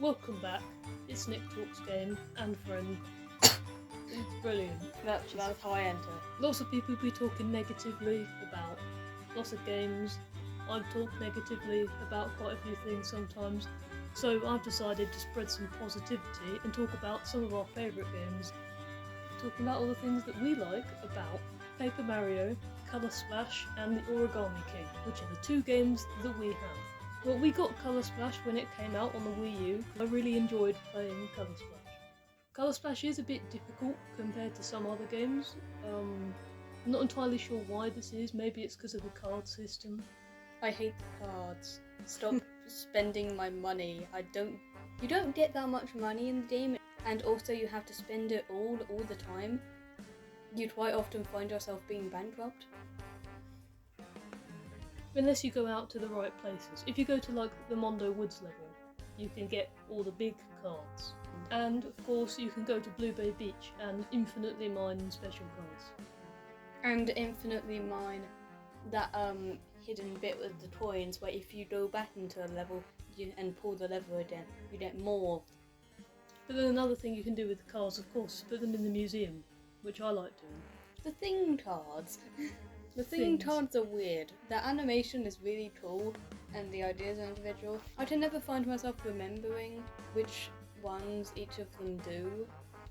Welcome back. It's Nick Talks Game and Friend. It's brilliant. That's how I enter. Lots of people be talking negatively about lots of games. I've talked negatively about quite a few things sometimes. So I've decided to spread some positivity and talk about some of our favourite games. Talking about all the things that we like about Paper Mario, Colour Splash and the Origami King, which are the two games that we have. Well, we got Colour Splash when it came out on the Wii U. I really enjoyed playing Colour Splash. Colour Splash is a bit difficult compared to some other games. I'm not entirely sure why this is. Maybe it's because of the card system. I hate the cards. Stop spending my money. You don't get that much money in the game, and also you have to spend it all the time. You'd quite often find yourself being bankrupt. Unless you go out to the right places. If you go to like the Mondo Woods level, you can get all the big cards. And of course you can go to Blue Bay Beach and infinitely mine special cards. And infinitely mine that hidden bit with the coins where if you go back into a level and pull the lever again, you get more. But then another thing you can do with the cards, of course, is put them in the museum, which I like doing. The thing cards. The thing cards are weird. The animation is really cool and the ideas are individual. I can never find myself remembering which ones each of them do.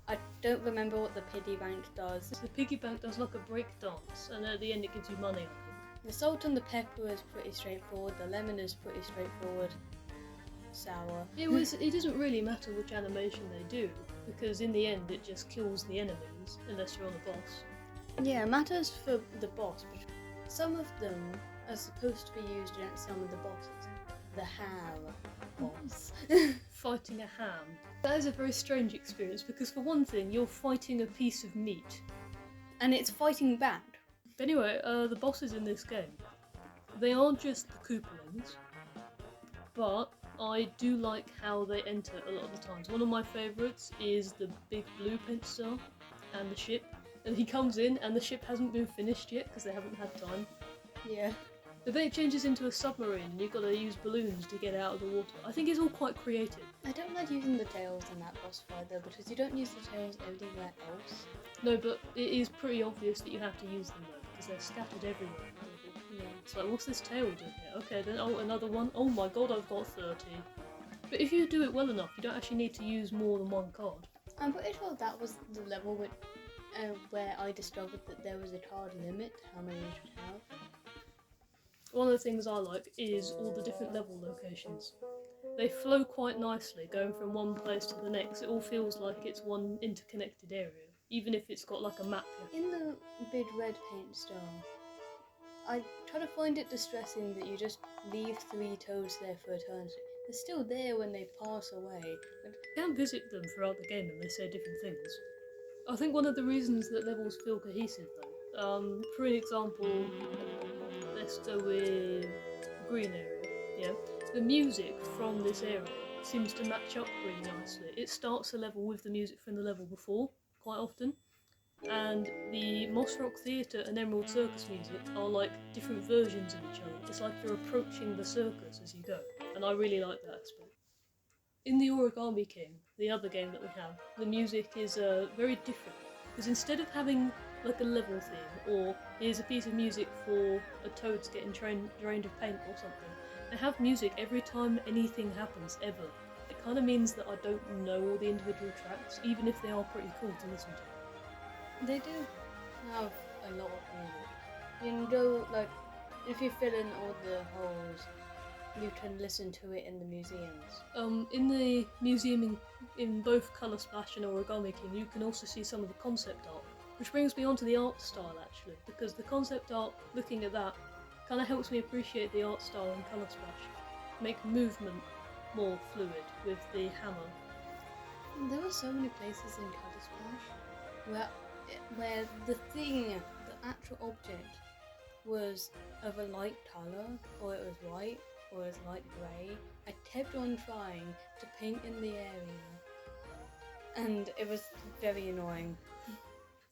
I don't remember what the piggy bank does. The piggy bank does like a break dance, and at the end it gives you money, I think. The salt and the pepper is pretty straightforward. The lemon is pretty straightforward. Sour. It doesn't really matter which animation they do, because in the end it just kills the enemies, unless you're on a boss. Yeah, it matters for the boss, but some of them are supposed to be used against some of the bosses. The ham boss. Fighting a ham. That is a very strange experience, because for one thing, you're fighting a piece of meat. And it's fighting back. But anyway, the bosses in this game, they aren't just the Koopalings, but I do like how they enter a lot of the times. One of my favourites is the big blue pencil and the ship. And he comes in and the ship hasn't been finished yet because they haven't had time. Yeah. But then it changes into a submarine and you've got to use balloons to get out of the water. I think it's all quite creative. I don't like using the tails in that boss fight though, because you don't use the tails everywhere else. No, but it is pretty obvious that you have to use them though, because they're scattered everywhere. Yeah. It's like, what's this tail doing here? Okay, then, oh, another one. Oh my god, I've got 30. But if you do it well enough, you don't actually need to use more than one card. I'm pretty sure that was the level where I discovered that there was a card limit, how many you should have. One of the things I like is all the different level locations. They flow quite nicely, going from one place to the next. It all feels like it's one interconnected area, even if it's got like a map. In the big red paint style, I try to find it distressing that you just leave 3 toads there for eternity. They're still there when they pass away. But You can visit them throughout the game and they say different things. I think one of the reasons that levels feel cohesive though, for an example, let's go with green area, yeah? The music from this area seems to match up really nicely. It starts a level with the music from the level before, quite often, and the Moss Rock Theatre and Emerald Circus music are like different versions of each other. It's like you're approaching the circus as you go, and I really like that aspect. In the Origami King, the other game that we have, the music is very different, because instead of having like a level theme, or here's a piece of music for a toad's getting drained of paint or something, they have music every time anything happens, ever. It kind of means that I don't know all the individual tracks, even if they are pretty cool to listen to. they do have a lot of music. You can go, like, if you fill in all the holes, you can listen to it in the museums. In the museum in both Colour Splash and Origami King, you can also see some of the concept art, which brings me on to the art style actually, because the concept art, looking at that, kind of helps me appreciate the art style in Colour Splash, make movement more fluid with the hammer. There were so many places in Colour Splash where the actual object was of a light colour, or it was white, or it was light grey. I kept on trying to paint in the area, and it was very annoying.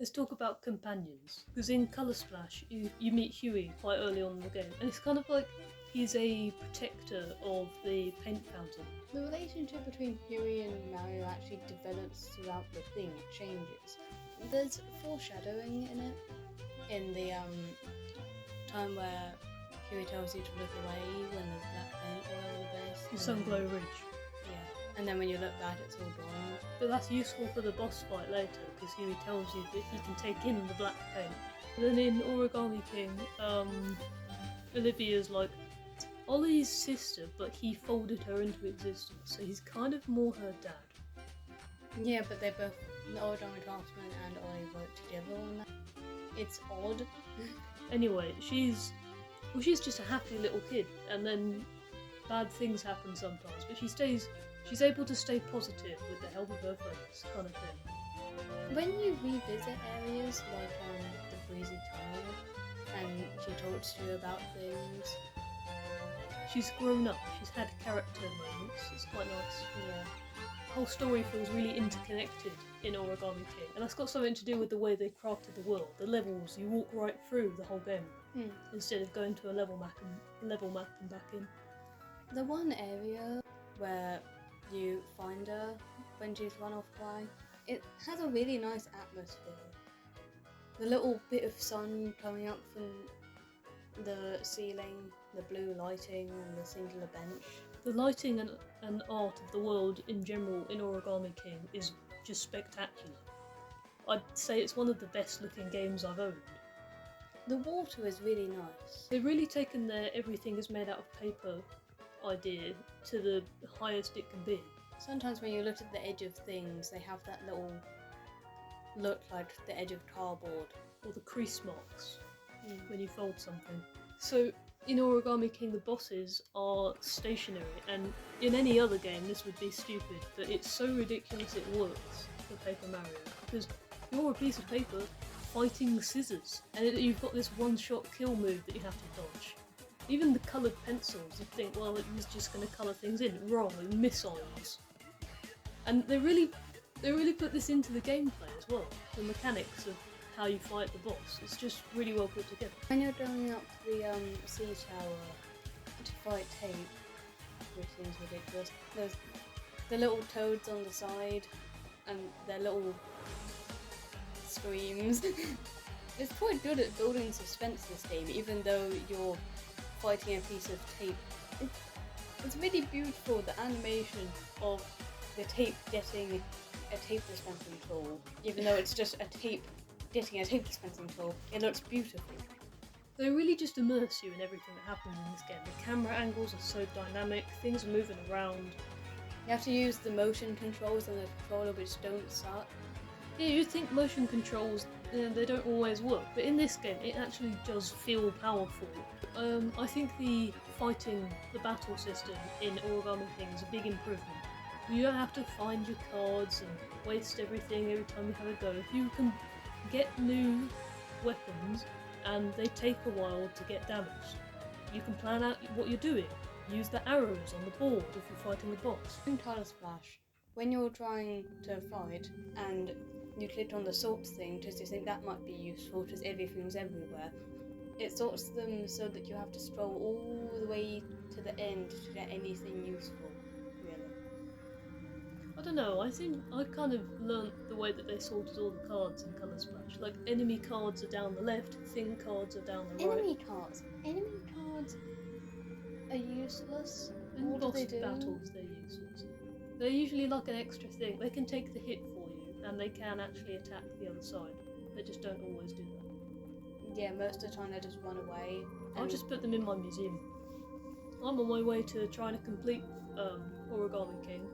Let's talk about companions, because in Colour Splash you meet Huey quite early on in the game, and it's kind of like, He's a protector of the paint fountain. The relationship between Huey and Mario actually develops throughout the thing. It changes. There's foreshadowing in it. In the time where Huey tells you to look away when there's black paint all over the base. The Sunglow Ridge. Yeah. And then when you look back, it's all gone. But that's useful for the boss fight later, because Huey tells you that he can take in the black paint. And then in Origami King, Olivia's like Ollie's sister, but he folded her into existence, so he's kind of more her dad. Yeah, but they both, the Origami Craftsman and Ollie work together on that. It's odd. Anyway, she's just a happy little kid, and then bad things happen sometimes, but she's able to stay positive with the help of her friends, kind of thing. When you revisit areas like the Breezy Tunnel, and she talks to you about things, she's grown up, she's had character moments, it's quite nice. yeah. The whole story feels really interconnected in Origami King, and that's got something to do with the way they crafted the world. The levels, you walk right through the whole game, instead of going to a level map and back in. The one area where you find her when she's run off by, it has a really nice atmosphere. The little bit of sun coming up from the ceiling, the blue lighting on the singular bench. The lighting and art of the world in general in Origami King is just spectacular. I'd say it's one of the best looking games I've owned. The water is really nice. They've really taken their everything is made out of paper idea to the highest it can be. Sometimes when you look at the edge of things, they have that little look like the edge of cardboard. Or the crease marks when you fold something. So in Origami King the bosses are stationary, and in any other game this would be stupid, but it's so ridiculous it works for Paper Mario, because you're a piece of paper fighting scissors, and you've got this one-shot kill move that you have to dodge. Even the coloured pencils, you'd think, well, it was just going to colour things in. Wrong, missiles. And they really put this into the gameplay as well, the mechanics of how you fight the boss. It's just really well put together. When you're going up the sea tower to fight Tape, which seems ridiculous, there's the little toads on the side and their little screams. It's quite good at building suspense, this game, even though you're fighting a piece of tape. It's really beautiful, the animation of the tape getting a tape dispensing tool, even though it's just a tape getting a tape dispensing tool. It looks beautiful. They really just immerse you in everything that happens in this game. The camera angles are so dynamic, things are moving around. You have to use the motion controls on the controller, which don't suck. Yeah, you'd think motion controls, they don't always work, but in this game it actually does feel powerful. I think the battle system in Origami King is a big improvement. You don't have to find your cards and waste everything every time you have a go. You can get new weapons and they take a while to get damaged. You can plan out what you're doing. Use the arrows on the board if you're fighting a boss. In Color Splash, when you're trying to fight and you click on the sort thing because you think that might be useful because everything's everywhere, it sorts them so that you have to scroll all the way to the end to get anything useful, really. I don't know, I think I kind of learnt the way that they sorted all the cards in Colour Splash. Like, enemy cards are down the left, thing cards are down the right. Enemy cards are useless. In What do boss they do? battles, they're useless. They're usually like an extra thing. They can take the hit for you, and they can actually attack the other side. They just don't always do that. Yeah, most of the time they just run away. I'll just put them in my museum. I'm on my way to trying to complete Origami King,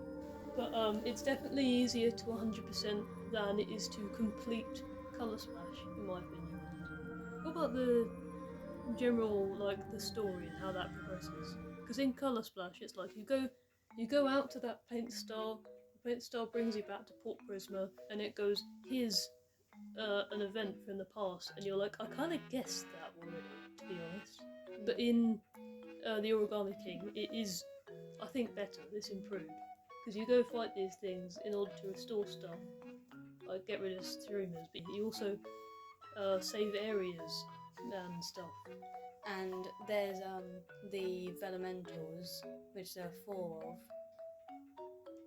but it's definitely easier to 100% than it is to complete Colour Splash, in my opinion. What about the general, like, the story and how that progresses? Because in Colour Splash, it's like you go out to that paint star. The paint star brings you back to Port Prisma, and it goes, here's an event from the past, and you're like, I kind of guessed that already, to be honest. But in the Origami King, it is, I think, better. It's improved because you go fight these things in order to restore stuff, like get rid of streamers, but you also save areas and stuff. and there's the Velamentals, which there are 4 of.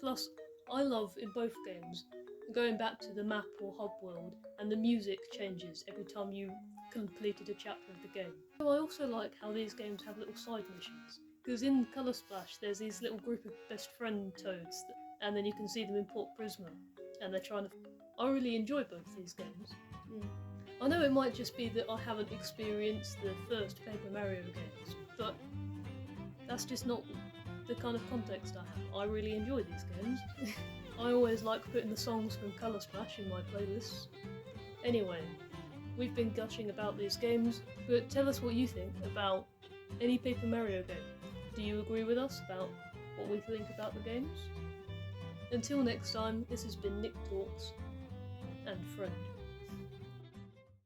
Plus, I love in both games going back to the map or hub world, and the music changes every time you completed a chapter of the game. So I also like how these games have little side missions, because in Colour Splash there's these little group of best friend toads, and then you can see them in Port Prisma, and they're trying to... I really enjoy both these games. I know it might just be that I haven't experienced the first Paper Mario games, but that's just not the kind of context I have. I really enjoy these games. I always like putting the songs from Colour Splash in my playlists. Anyway, we've been gushing about these games, but tell us what you think about any Paper Mario game. Do you agree with us about what we think about the games? Until next time, this has been Nick Talks and Friend.